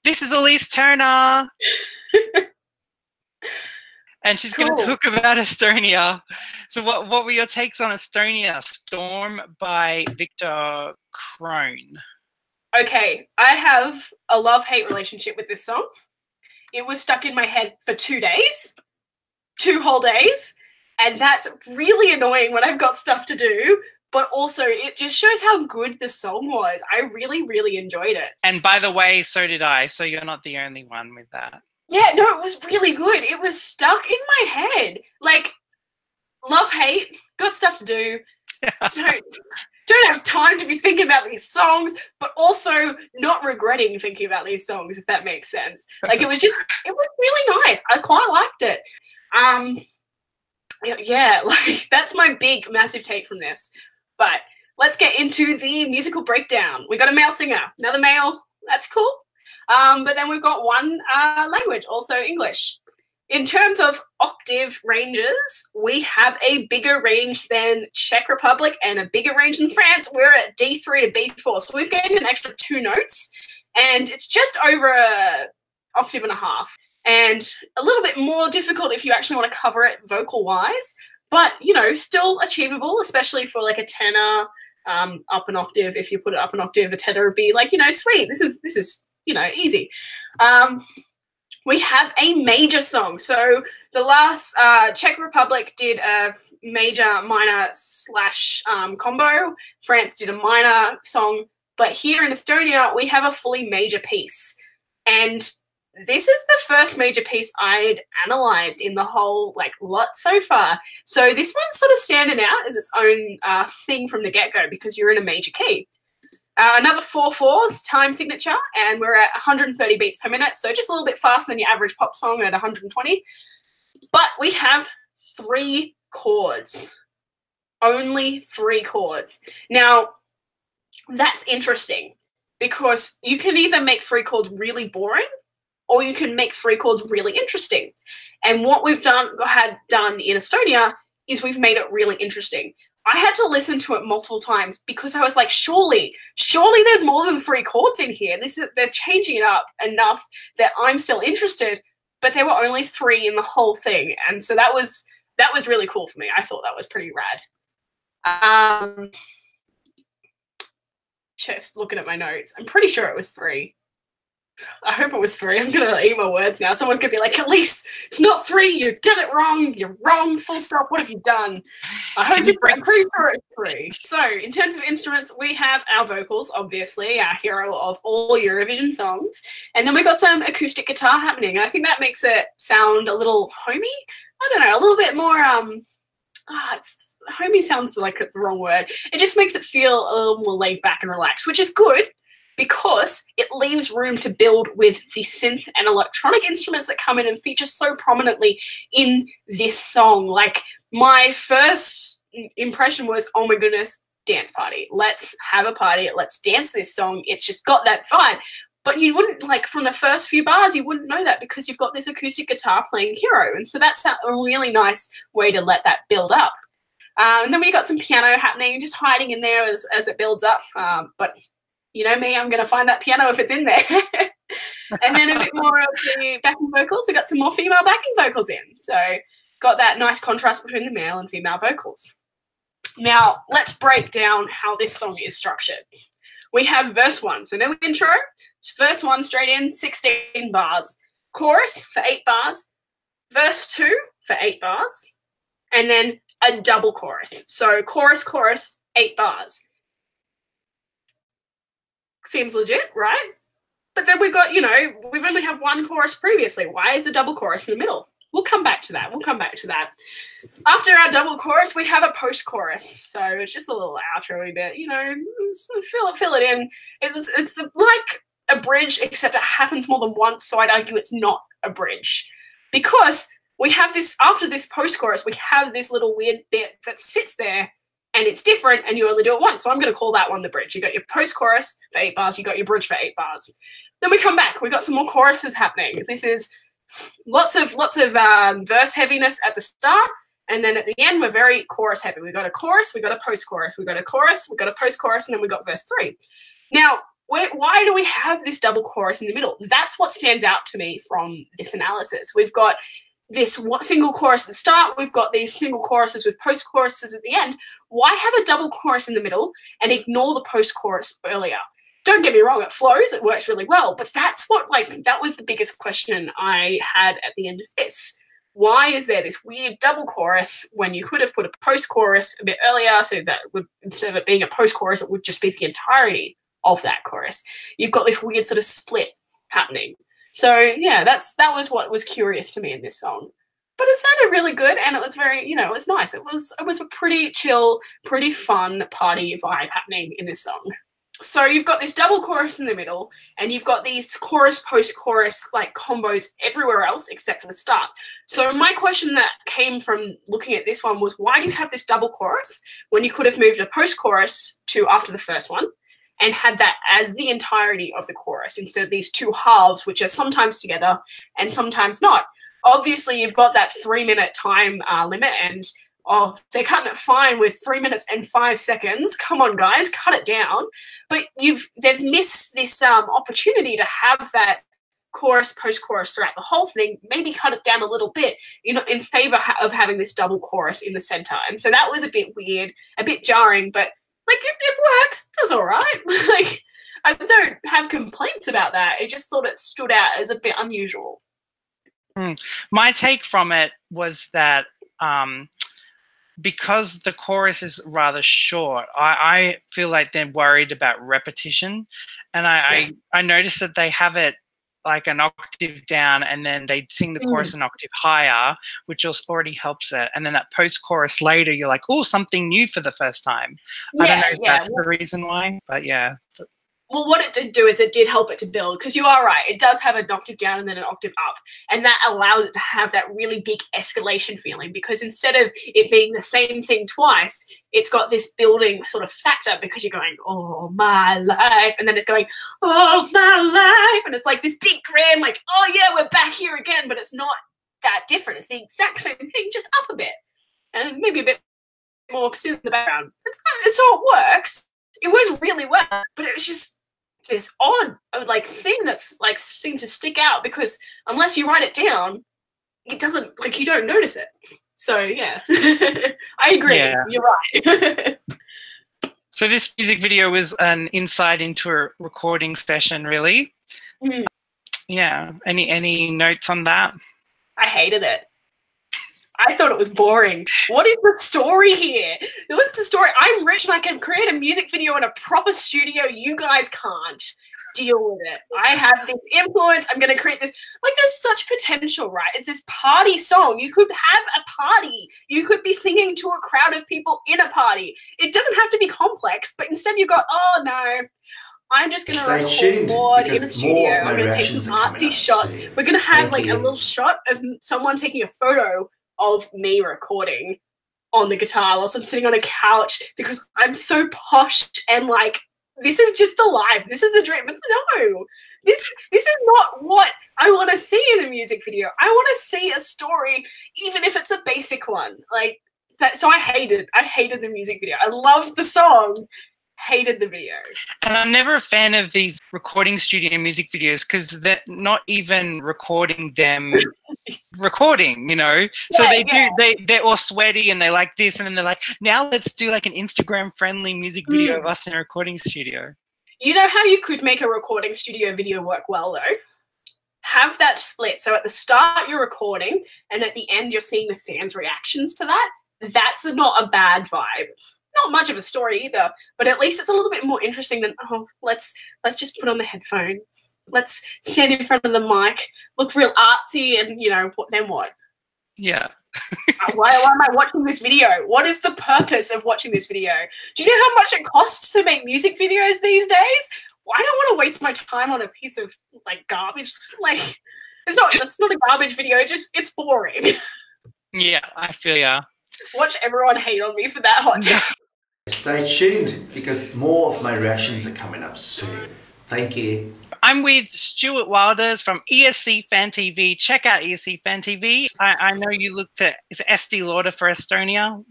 This is Elise Turner. And she's going to talk about Estonia. So what were your takes on Estonia? Storm by Victor Crone. Okay, I have a love-hate relationship with this song. It was stuck in my head for 2 days, 2 whole days, and that's really annoying when I've got stuff to do, but also it just shows how good the song was. I really, really enjoyed it. And by the way, so did I, so you're not the only one with that. Yeah, no, it was really good. It was stuck in my head. Like, love, hate, got stuff to do. Don't have time to be thinking about these songs, but also not regretting thinking about these songs, if that makes sense. Like, it was really nice. I quite liked it. Yeah, like, that's my big, massive take from this. But let's get into the musical breakdown. We got a male singer, another male. That's cool. But then we've got one language, also English. In terms of octave ranges, we have a bigger range than Czech Republic and a bigger range than France. We're at D3 to B4, so we've gained an extra 2 notes, and it's just over an octave and a half. And a little bit more difficult if you actually want to cover it vocal-wise, but, you know, still achievable, especially for like a tenor up an octave. If you put it up an octave, a tenor would be like, you know, sweet, this is you know, easy. We have a major song. So the last Czech Republic did a major minor / combo. France did a minor song. But here in Estonia, we have a fully major piece. And this is the first major piece I'd analysed in the whole lot so far. So this one's sort of standing out as its own thing from the get-go because you're in a major key. Another 4/4 time signature, and we're at 130 beats per minute, so just a little bit faster than your average pop song at 120. But we have 3 chords. Only 3 chords. Now, that's interesting because you can either make 3 chords really boring or you can make 3 chords really interesting. And what we've had done in Estonia is we've made it really interesting. I had to listen to it multiple times because I was like, surely there's more than 3 chords in here. They're changing it up enough that I'm still interested, but there were only 3 in the whole thing. And so that was really cool for me. I thought that was pretty rad. Just looking at my notes, I'm pretty sure it was 3. I hope it was 3. I'm going to eat my words now. Someone's going to be like, Elise, it's not 3. You did it wrong. You're wrong. Full stop. What have you done? I'm pretty sure it's 3. So in terms of instruments, we have our vocals, obviously, our hero of all Eurovision songs. And then we got some acoustic guitar happening. I think that makes it sound a little homey. I don't know, a little bit more, homey sounds like the wrong word. It just makes it feel a little more laid back and relaxed, which is good, because it leaves room to build with the synth and electronic instruments that come in and feature so prominently in this song. Like, my first impression was, oh my goodness, dance party. Let's have a party. Let's dance this song. It's just got that vibe. But you wouldn't, like, from the first few bars, you wouldn't know that because you've got this acoustic guitar playing hero. And so that's a really nice way to let that build up. And then we got some piano happening, just hiding in there as it builds up. But you know me, I'm going to find that piano if it's in there. And then a bit more of the backing vocals. We got some more female backing vocals in. So got that nice contrast between the male and female vocals. Now, let's break down how this song is structured. We have verse 1. So no intro. Verse 1 straight in, 16 bars. Chorus for 8 bars. Verse 2 for 8 bars. And then a double chorus. So chorus, 8 bars. Seems legit, right? But then we've got, you know, we've only had one chorus previously. Why is the double chorus in the middle? We'll come back to that. After our double chorus, we have a post-chorus. So it's just a little outro-y bit, you know, fill it in. It's like a bridge, except it happens more than once, so I'd argue it's not a bridge. Because we have this, after this post-chorus, we have this little weird bit that sits there, and it's different, and you only do it once. So I'm going to call that one the bridge. You got your post-chorus for 8 bars. You got your bridge for 8 bars. Then we come back. We got some more choruses happening. This is lots of verse heaviness at the start, and then at the end we're very chorus heavy. We got a chorus. We got a post-chorus. We got a chorus. We got a post-chorus, and then we got verse 3. Now why do we have this double chorus in the middle? That's what stands out to me from this analysis. We've got this single chorus at the start. We've got these single choruses with post-choruses at the end. Why have a double chorus in the middle and ignore the post-chorus earlier? Don't get me wrong, it flows, it works really well, but that's what, like, that was the biggest question I had at the end of this. Why is there this weird double chorus when you could have put a post-chorus a bit earlier, so that would, instead of it being a post-chorus, it would just be the entirety of that chorus? You've got this weird sort of split happening. So yeah, that was what was curious to me in this song. But it sounded really good, and it was very, you know, it was nice. It was a pretty chill, pretty fun party vibe happening in this song. So you've got this double chorus in the middle, and you've got these chorus, post-chorus like combos everywhere else except for the start. So my question that came from looking at this one was, why do you have this double chorus when you could have moved a post-chorus to after the first one and had that as the entirety of the chorus instead of these two halves, which are sometimes together and sometimes not? Obviously, you've got that 3-minute time limit, and oh, they're cutting it fine with 3 minutes and 5 seconds. Come on, guys, cut it down. But they've missed this opportunity to have that chorus, post-chorus throughout the whole thing. Maybe cut it down a little bit, you know, in favor of having this double chorus in the center. And so that was a bit weird, a bit jarring, but like it works. It does all right. Like, I don't have complaints about that. I just thought it stood out as a bit unusual. My take from it was that because the chorus is rather short, I feel like they're worried about repetition, and I noticed that they have it like an octave down, and then they sing the chorus an octave higher, which already helps it. And then that post-chorus later, you're like, oh, something new for the first time. I don't know if that's the reason why, but yeah. Well, what it did do is it did help it to build, because you are right. It does have an octave down and then an octave up, and that allows it to have that really big escalation feeling, because instead of it being the same thing twice, it's got this building sort of factor, because you're going, oh, my life, and then it's going, oh, my life, and it's like this big grand, like, oh, yeah, we're back here again, but it's not that different. It's the exact same thing, just up a bit, and maybe a bit more in the background. So it works. It works really well, but it was just this odd like thing that's like seemed to stick out, because unless you write it down, it doesn't, like, you don't notice it. So yeah, I agree. Yeah. You're right. So this music video was an insight into a recording session, really. Yeah. Any notes on that? I hated it. I thought it was boring. What is the story here? What's the story? I'm rich and I can create a music video in a proper studio. You guys can't deal with it. I have this influence. I'm going to create this. Like, there's such potential, right? It's this party song. You could have a party. You could be singing to a crowd of people in a party. It doesn't have to be complex, but instead you've got, oh no, I'm just going to record in the studio. I'm going to take some artsy shots. We're going to have like a little shot of someone taking a photo of me recording on the guitar whilst I'm sitting on a couch, because I'm so posh and like, this is just the life. This is the dream. But no, this is not what I want to see in a music video. I want to see a story, even if it's a basic one. Like that. So I hated the music video. I loved the song, hated the video. And I'm never a fan of these recording studio music videos, because they're not even recording them recording, you know. So they're all sweaty and they like this, and then they're like, now let's do like an Instagram friendly music video of us in a recording studio. You know how you could make a recording studio video work well though? Have that split. So at the start you're recording, and at the end you're seeing the fans' reactions to that. That's not a bad vibe. Not much of a story either, but at least it's a little bit more interesting than, oh, let's just put on the headphones. Let's stand in front of the mic, look real artsy, and, you know, then what? Yeah. Why am I watching this video? What is the purpose of watching this video? Do you know how much it costs to make music videos these days? I don't want to waste my time on a piece of, like, garbage. Like, it's not a garbage video. It's boring. Yeah, I feel ya. Watch everyone hate on me for that hot take. Stay tuned, because more of my reactions are coming up soon. Thank you. I'm with Stuart Wilders from ESC Fan TV. Check out ESC Fan TV. I know you looked at, is it Estee Lauder for Estonia?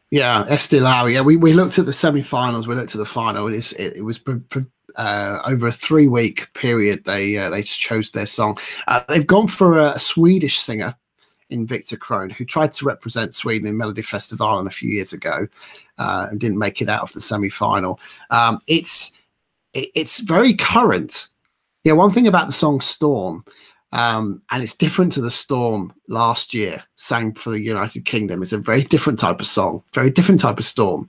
Yeah, Estee Lauder. Yeah, we looked at the semi-finals. We looked at the final. It was over a 3-week period, they chose their song. They've gone for a Swedish singer in Victor Crone, who tried to represent Sweden in Melodifestivalen a few years ago and didn't make it out of the semi-final. It's very current. Yeah, one thing about the song Storm, and it's different to the Storm last year, sang for the United Kingdom. It's a very different type of song, very different type of storm.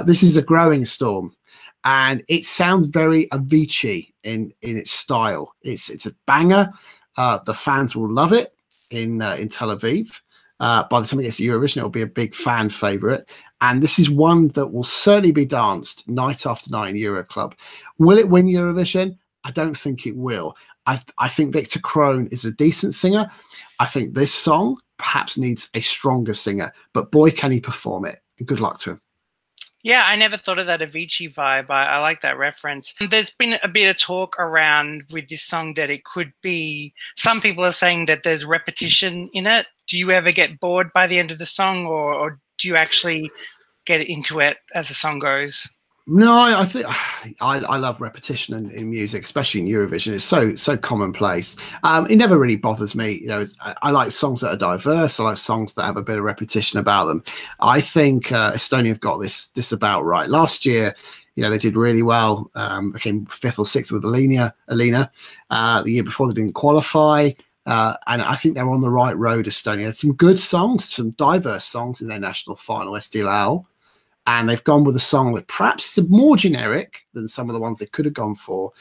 This is a growing storm, and it sounds very Avicii in its style. It's a banger. The fans will love it in Tel Aviv. By the time it gets to Eurovision, it'll be a big fan favorite. And this is one that will certainly be danced night after night in Euro Club. Will it win Eurovision? I don't think it will. I think Victor Crone is a decent singer. I think this song perhaps needs a stronger singer, but boy, can he perform it. Good luck to him. Yeah, I never thought of that Avicii vibe. I like that reference. There's been a bit of talk around with this song that it could be, some people are saying that there's repetition in it. Do you ever get bored by the end of the song, or do you actually get into it as the song goes? No, I think I love repetition in music, especially in Eurovision. It's so commonplace. It never really bothers me. You know, I like songs that are diverse. I like songs that have a bit of repetition about them. I think Estonia have got this about right. Last year, you know, they did really well. Came 5th or 6th with Alina. The year before, they didn't qualify. And I think they're on the right road, Estonia. There's some good songs, some diverse songs in their national final, SDLAO. And they've gone with a song that perhaps is more generic than some of the ones they could have gone for,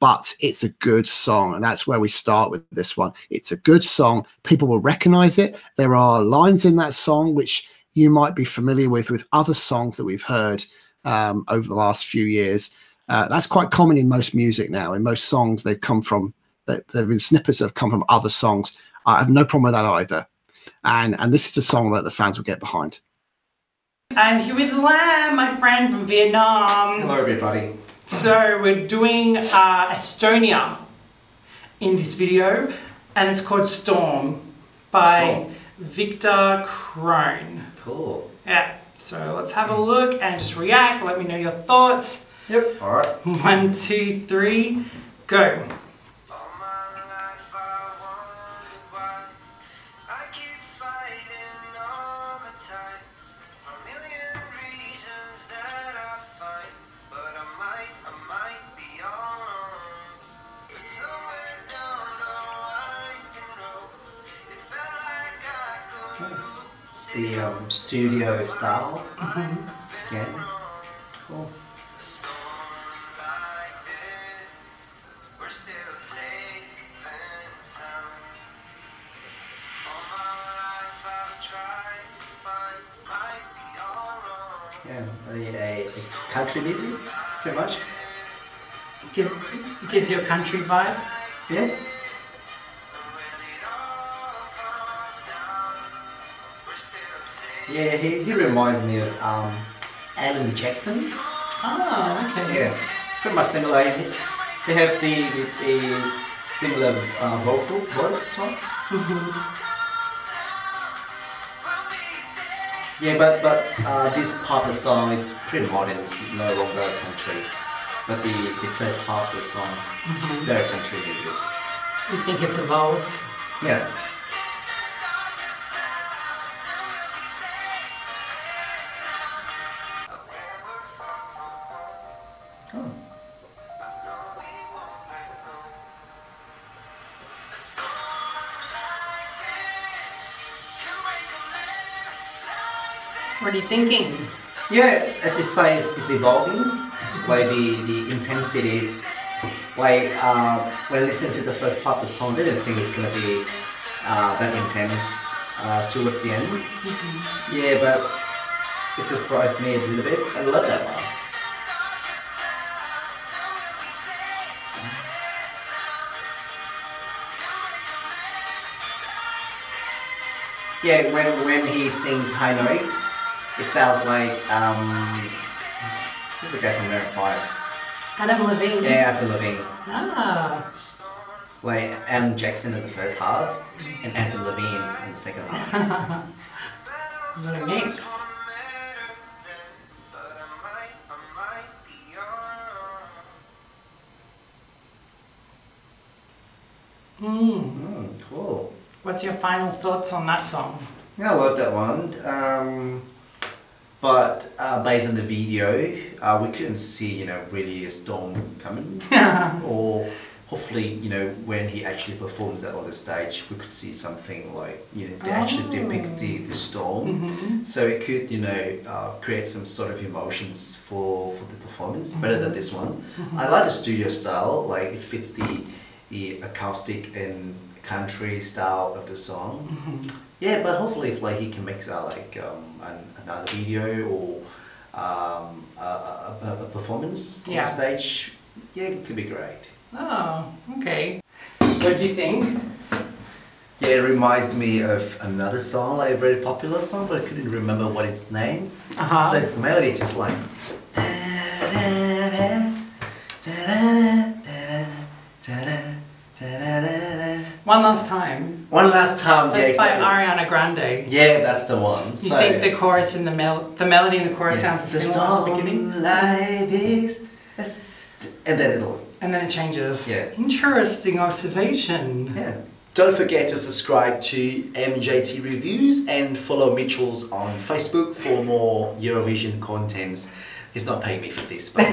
but it's a good song. And that's where we start with this one. It's a good song. People will recognize it. There are lines in that song which you might be familiar with other songs that we've heard over the last few years. That's quite common in most music now. In most songs, they've come from, there have been snippets that have come from other songs. I have no problem with that either. And this is a song that the fans will get behind. I'm here with Lam, my friend from Vietnam. Hello, everybody. So we're doing Estonia in this video, and it's called Storm by Victor Crone. Cool. Yeah, so let's have a look and just react. Let me know your thoughts. Yep, all right. 1, 2, 3, go. The studio style. Yeah. Cool. Yeah, a country music, pretty much. Gives you a country vibe. Yeah. Yeah, he reminds me of Alan Jackson. Oh, okay. Yeah, pretty much similar. They have the similar voice as well. Yeah, but this part of the song is pretty modern. It's no longer country. But the first part of the song is very country music. You think it's evolved? Yeah. Oh. What are you thinking? Yeah, as you say, it's evolving. Like the intensity is like when I listened to the first part of the song, I didn't think it's gonna be that intense towards the end. Yeah, but it surprised me a little bit. I love that one. Yeah, when he sings high notes, it sounds like who's the guy from Maroon 5? Adam Levine. Yeah, Adam Levine. Ah. Like Alan Jackson in the first half and Adam Levine in the second half. What a mix. What's your final thoughts on that song? Yeah, I love that one. But based on the video, we couldn't see, you know, really a storm coming. Or hopefully, you know, when he actually performs that on the stage, we could see something like, you know, they actually depict the storm. So it could, you know, create some sort of emotions for the performance, better than this one. I like the studio style, like it fits the acoustic and country style of the song. Yeah, but hopefully if like he can make like another video or a performance on stage, yeah, it could be great. Oh, okay. What do you think? Yeah, it reminds me of another song, like a very popular song, but I couldn't remember what its name. So its melody just like One Last Time. One Last Time. That's by Ariana Grande. Yeah, that's the one. You think the chorus and the melody in the chorus sounds similar at the beginning? Like this. And then it changes. Yeah. Interesting observation. Yeah. Don't forget to subscribe to MJT Reviews and follow Mitchell's on Facebook for more Eurovision contents. He's not paying me for this, but